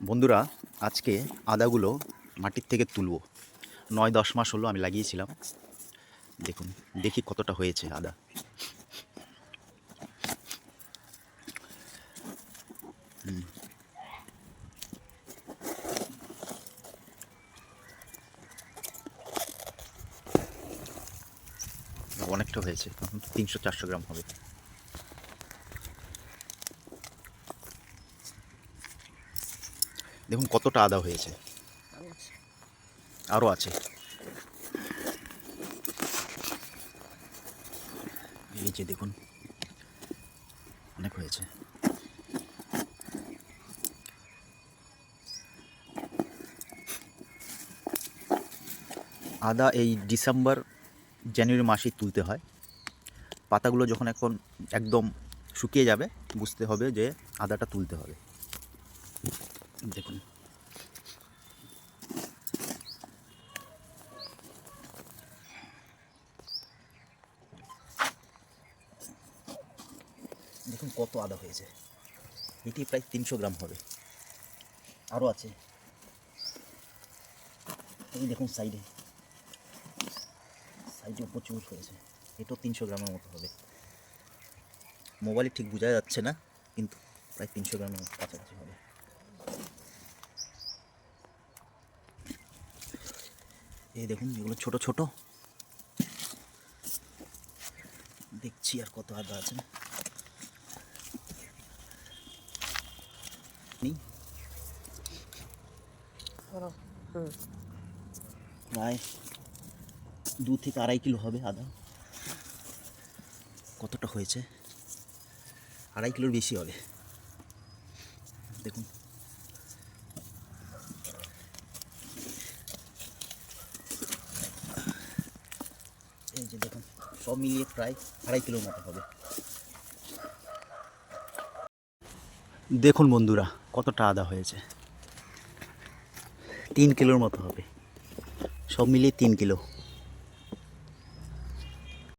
বন্ধুরা, আজকে আদাগুলো মাটির থেকে তুলব। 9-10 মাস হলো আমি লাগিয়েছিলাম। দেখুন, দেখি কতটা হয়েছে আদা। অনেকটা হয়েছে, 300-400 গ্রাম হবে। দেখুন কতটা আদা হয়েছে, আরও আছে। এই যে দেখুন, অনেক হয়েছে। আদা এই ডিসেম্বর জানুয়ারি মাসেই তুলতে হয়। পাতাগুলো যখন এখন একদম শুকিয়ে যাবে, বুঝতে হবে যে আদাটা তুলতে হবে। দেখুন, দেখুন কত আদা হয়েছে। এটি প্রায় 300 গ্রাম হবে, আরও আছে। এই দেখুন সাইডে প্রচুর হয়েছে। এটাও 300 গ্রামের মতো হবে। মোবাইলে ঠিক বোঝা যাচ্ছে না, কিন্তু প্রায় 300 গ্রামের কাছাকাছি হবে। এই দেখুন, এগুলো ছোট ছোট। দেখছি আর কত আদা আছে। প্রায় 2 থেকে 2.5 কিলো হবে আদা। কতটা হয়েছে? 2.5 কিলোর বেশি হবে। দেখুন, এই যে দেখুন, সব মিলিয়ে প্রায় 2.5 কিলোর মতো হবে। দেখুন বন্ধুরা, কতটা আদা হয়েছে। 3 কিলোর মতো হবে, সব মিলিয়ে 3 কিলো।